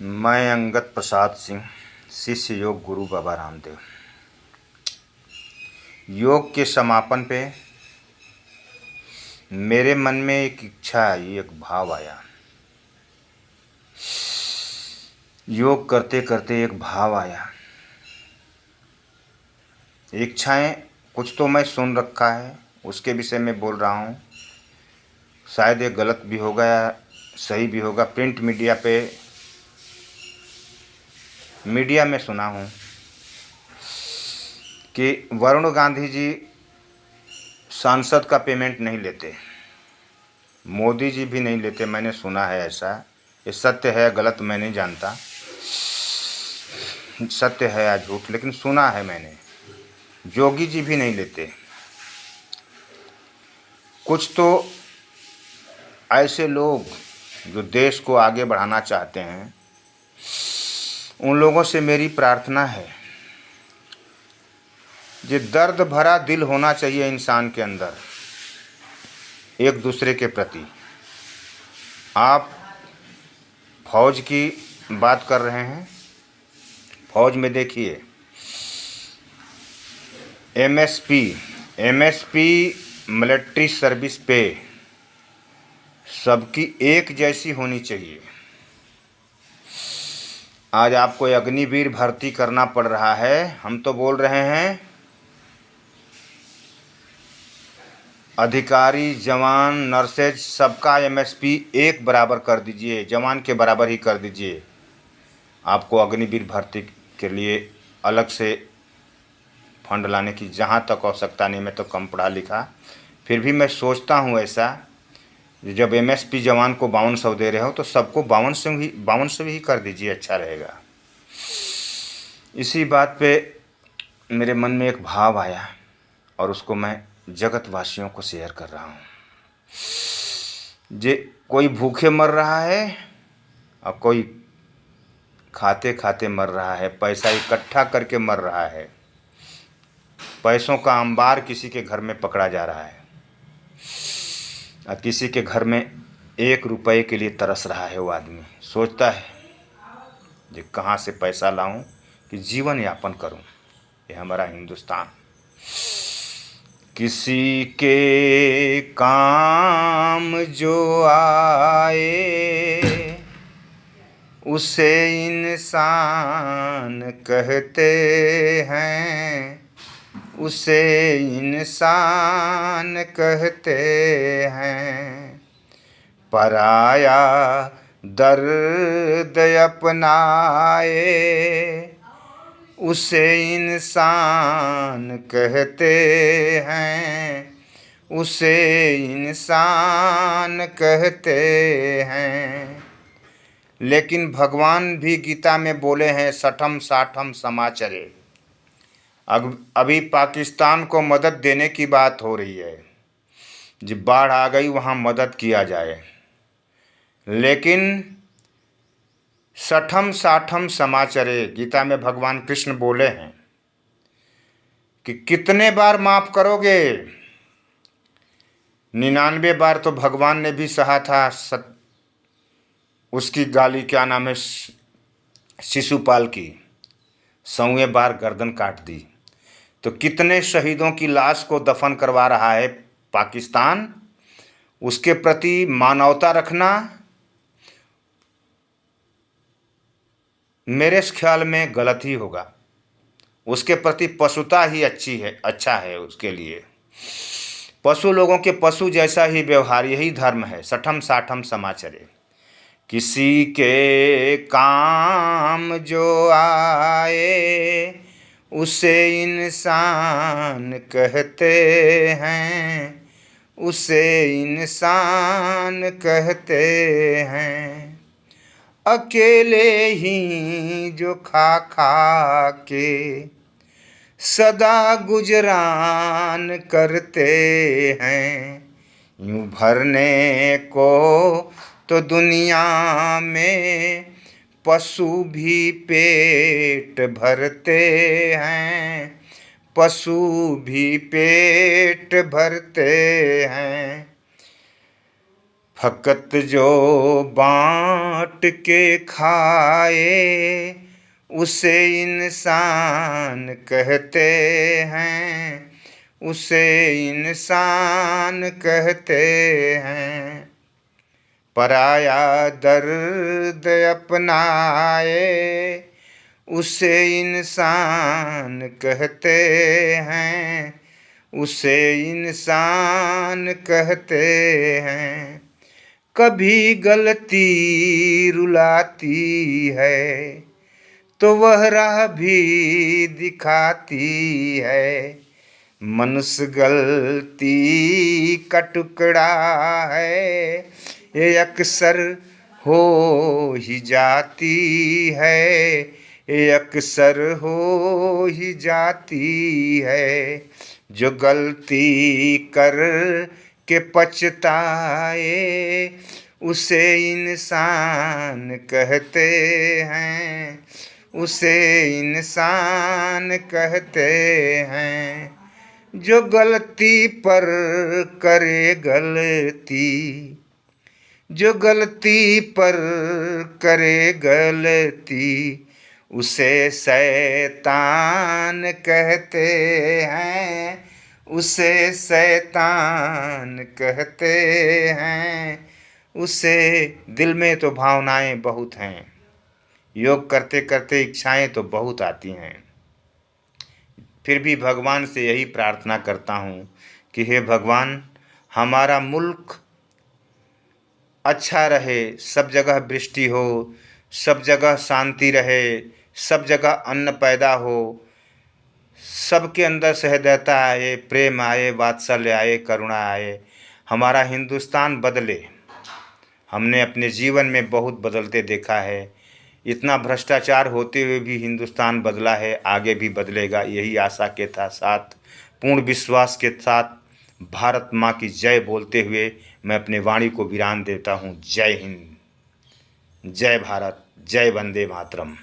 मैं अंगद प्रसाद सिंह, शिष्य योग गुरु बाबा रामदेव। योग के समापन पे मेरे मन में एक इच्छा आई, एक भाव आया। योग करते करते एक भाव आया। इच्छाएं कुछ तो मैं सुन रखा है, उसके विषय में बोल रहा हूँ। शायद ये गलत भी होगा या सही भी होगा। प्रिंट मीडिया में सुना हूँ कि वरुण गांधी जी सांसद का पेमेंट नहीं लेते, मोदी जी भी नहीं लेते। मैंने सुना है ऐसा। ये सत्य है गलत मैं नहीं जानता, सत्य है या झूठ, लेकिन सुना है मैंने। योगी जी भी नहीं लेते। कुछ तो ऐसे लोग जो देश को आगे बढ़ाना चाहते हैं, उन लोगों से मेरी प्रार्थना है, ये दर्द भरा दिल होना चाहिए इंसान के अंदर एक दूसरे के प्रति। आप फौज की बात कर रहे हैं, फौज में देखिए एमएसपी मिलिट्री सर्विस पे सबकी एक जैसी होनी चाहिए। आज आपको अग्निवीर भर्ती करना पड़ रहा है, हम तो बोल रहे हैं अधिकारी, जवान, नर्सेज सबका एमएसपी एक बराबर कर दीजिए, जवान के बराबर ही कर दीजिए। आपको अग्निवीर भर्ती के लिए अलग से फंड लाने की जहाँ तक आवश्यकता नहीं। मैं तो कम पढ़ा लिखा, फिर भी मैं सोचता हूँ ऐसा, जब एमएसपी जवान को 5200 दे रहे हो तो सबको 5200 ही कर दीजिए, अच्छा रहेगा। इसी बात पे मेरे मन में एक भाव आया और उसको मैं जगत वासियों को शेयर कर रहा हूँ। जे कोई भूखे मर रहा है और कोई खाते खाते मर रहा है, पैसा इकट्ठा करके मर रहा है। पैसों का अंबार किसी के घर में पकड़ा जा रहा है और किसी के घर में 1 रुपये के लिए तरस रहा है। वो आदमी सोचता है कि कहाँ से पैसा लाऊं कि जीवन यापन करूं। ये हमारा हिंदुस्तान। किसी के काम जो आए उसे इंसान कहते हैं, उसे इंसान कहते हैं। पराया दर्द अपनाए उसे इंसान कहते हैं, उसे इंसान कहते हैं। लेकिन भगवान भी गीता में बोले हैं, सठम साठम समाचरे। अभी पाकिस्तान को मदद देने की बात हो रही है, जब बाढ़ आ गई वहाँ मदद किया जाए, लेकिन सठम साठम समाचरे गीता में भगवान कृष्ण बोले हैं कि कितने बार माफ़ करोगे। 99 बार तो भगवान ने भी सहा था। उसकी गाली क्या नाम है, शिशुपाल की, 100वें बार गर्दन काट दी। तो कितने शहीदों की लाश को दफन करवा रहा है पाकिस्तान। उसके प्रति मानवता रखना मेरे ख्याल में गलत ही होगा। उसके प्रति पशुता ही अच्छी है, अच्छा है उसके लिए। पशु लोगों के पशु जैसा ही व्यवहार, यही धर्म है। सठम साठम समाचरे। किसी के काम जो आए उसे इंसान कहते हैं, उसे इंसान कहते हैं। अकेले ही जो खा खा के सदा गुजरान करते हैं, यूं भरने को तो दुनिया में पशु भी पेट भरते हैं, पशु भी पेट भरते हैं। फकत जो बाँट के खाए उसे इंसान कहते हैं, उसे इंसान कहते हैं। पराया दर्द अपनाए उसे इंसान कहते हैं, उसे इंसान कहते हैं। कभी गलती रुलाती है तो वह राह भी दिखाती है। मनुष्य गलती का टुकड़ा है, ये अक्सर हो ही जाती है, ये अक्सर हो ही जाती है। जो गलती कर के पछताए उसे इंसान कहते हैं, उसे इंसान कहते हैं। जो गलती पर करे गलती, जो गलती पर करे गलती उसे शैतान कहते हैं, उसे शैतान कहते हैं। उसे दिल में तो भावनाएं बहुत हैं, योग करते करते इच्छाएं तो बहुत आती हैं। फिर भी भगवान से यही प्रार्थना करता हूँ कि हे भगवान, हमारा मुल्क अच्छा रहे, सब जगह वृष्टि हो, सब जगह शांति रहे, सब जगह अन्न पैदा हो, सबके अंदर सहृदयता आए, प्रेम आए, वात्सल्य आए, करुणा आए। हमारा हिंदुस्तान बदले। हमने अपने जीवन में बहुत बदलते देखा है। इतना भ्रष्टाचार होते हुए भी हिंदुस्तान बदला है, आगे भी बदलेगा, यही आशा के साथ, पूर्ण विश्वास के साथ भारत माँ की जय बोलते हुए मैं अपने वाणी को विराम देता हूँ। जय हिंद, जय भारत, जय वंदे मातरम।